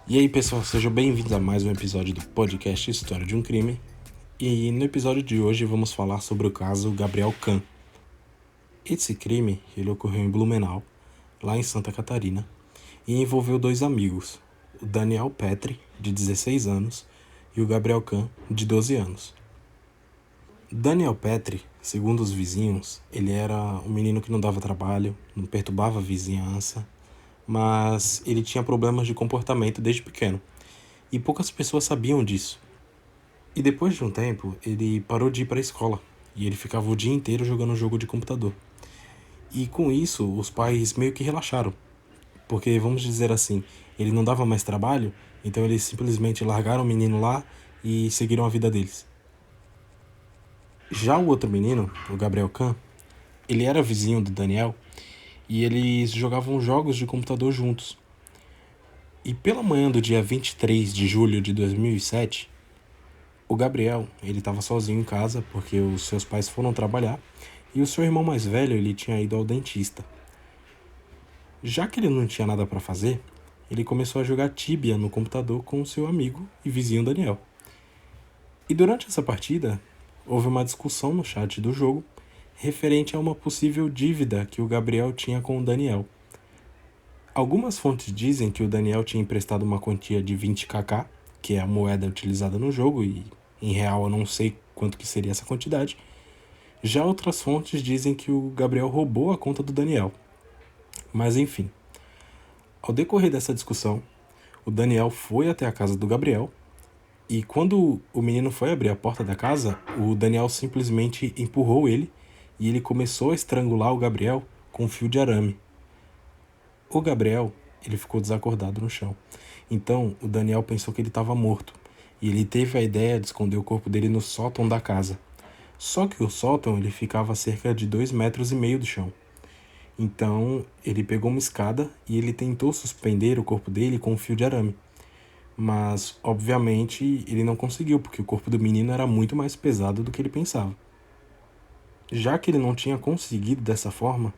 E aí, pessoal, sejam bem-vindos a mais um episódio do podcast História de um Crime. E no episódio de hoje vamos falar sobre o caso Gabriel Khan. Esse crime ele ocorreu em Blumenau, lá em Santa Catarina, e envolveu dois amigos, o Daniel Petri, de 16 anos, e o Gabriel Khan, de 12 anos. Daniel Petri, segundo os vizinhos, ele era um menino que não dava trabalho, não perturbava a vizinhança, mas ele tinha problemas de comportamento desde pequeno, e poucas pessoas sabiam disso. E depois de um tempo, ele parou de ir para a escola, e ele ficava o dia inteiro jogando jogo de computador. E com isso, os pais meio que relaxaram, porque vamos dizer assim, ele não dava mais trabalho, então eles simplesmente largaram o menino lá e seguiram a vida deles. Já o outro menino, o Gabriel Khan, ele era vizinho do Daniel e eles jogavam jogos de computador juntos. E pela manhã do dia 23 de julho de 2007, o Gabriel, ele estava sozinho em casa porque os seus pais foram trabalhar e o seu irmão mais velho, ele tinha ido ao dentista. Já que ele não tinha nada para fazer, ele começou a jogar Tibia no computador com o seu amigo e vizinho Daniel. E durante essa partida, houve uma discussão no chat do jogo referente a uma possível dívida que o Gabriel tinha com o Daniel. Algumas fontes dizem que o Daniel tinha emprestado uma quantia de 20kk, que é a moeda utilizada no jogo, e em real eu não sei quanto que seria essa quantidade. Já outras fontes dizem que o Gabriel roubou a conta do Daniel. Mas enfim, ao decorrer dessa discussão, o Daniel foi até a casa do Gabriel e quando o menino foi abrir a porta da casa, o Daniel simplesmente empurrou ele e ele começou a estrangular o Gabriel com um fio de arame. O Gabriel, ele ficou desacordado no chão. Então, o Daniel pensou que ele estava morto e ele teve a ideia de esconder o corpo dele no sótão da casa. Só que o sótão ele ficava a cerca de 2,5 metros do chão. Então, ele pegou uma escada e ele tentou suspender o corpo dele com um fio de arame. Mas, obviamente, ele não conseguiu, porque o corpo do menino era muito mais pesado do que ele pensava. Já que ele não tinha conseguido dessa forma,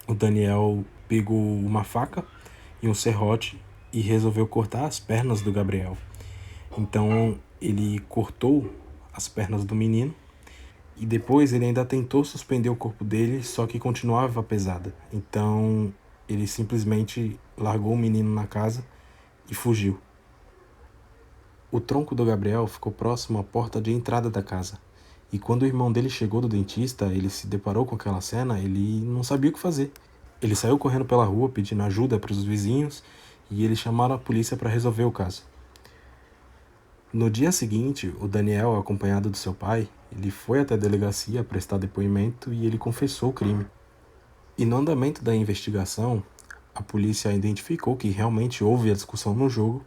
o Daniel pegou uma faca e um serrote e resolveu cortar as pernas do Gabriel. Então, ele cortou as pernas do menino e depois ele ainda tentou suspender o corpo dele, só que continuava pesada. Então ele simplesmente largou o menino na casa e fugiu. O tronco do Gabriel ficou próximo à porta de entrada da casa. E quando o irmão dele chegou do dentista, ele se deparou com aquela cena, ele não sabia o que fazer. Ele saiu correndo pela rua pedindo ajuda para os vizinhos e eles chamaram a polícia para resolver o caso. No dia seguinte, o Daniel, acompanhado do seu pai, ele foi até a delegacia prestar depoimento e ele confessou o crime. E no andamento da investigação, a polícia identificou que realmente houve a discussão no jogo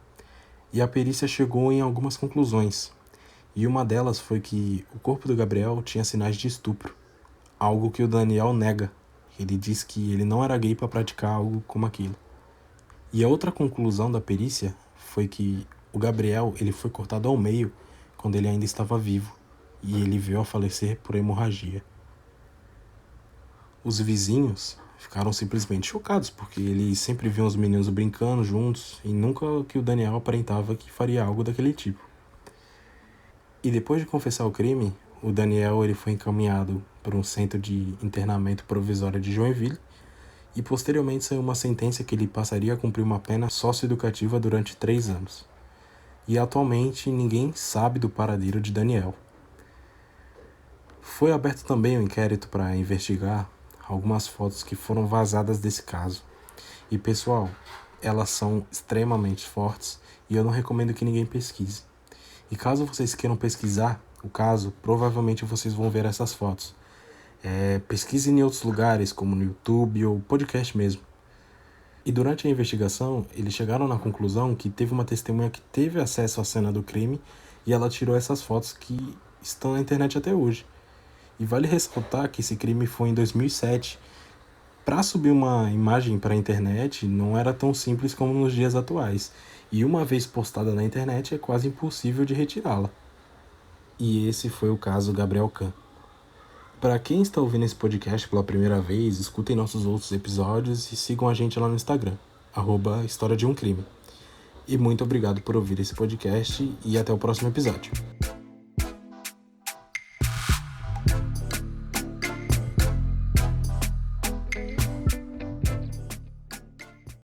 e a perícia chegou em algumas conclusões. E uma delas foi que o corpo do Gabriel tinha sinais de estupro, algo que o Daniel nega. Ele diz que ele não era gay para praticar algo como aquilo. E a outra conclusão da perícia foi que o Gabriel ele foi cortado ao meio quando ele ainda estava vivo e ele veio a falecer por hemorragia. Os vizinhos ficaram simplesmente chocados porque eles sempre viam os meninos brincando juntos e nunca que o Daniel aparentava que faria algo daquele tipo. E depois de confessar o crime, o Daniel ele foi encaminhado para um centro de internamento provisório de Joinville e posteriormente saiu uma sentença que ele passaria a cumprir uma pena socioeducativa durante 3 anos. E atualmente ninguém sabe do paradeiro de Daniel. Foi aberto também um inquérito para investigar algumas fotos que foram vazadas desse caso. E pessoal, elas são extremamente fortes e eu não recomendo que ninguém pesquise. E caso vocês queiram pesquisar o caso, provavelmente vocês vão ver essas fotos. Pesquise em outros lugares, como no YouTube ou podcast mesmo. E durante a investigação, eles chegaram na conclusão que teve uma testemunha que teve acesso à cena do crime e ela tirou essas fotos que estão na internet até hoje. E vale ressaltar que esse crime foi em 2007. Para subir uma imagem para a internet não era tão simples como nos dias atuais. E uma vez postada na internet é quase impossível de retirá-la. E esse foi o caso Gabriel Khan. Para quem está ouvindo esse podcast pela primeira vez, escutem nossos outros episódios e sigam a gente lá no Instagram, @História de um Crime. E muito obrigado por ouvir esse podcast e até o próximo episódio.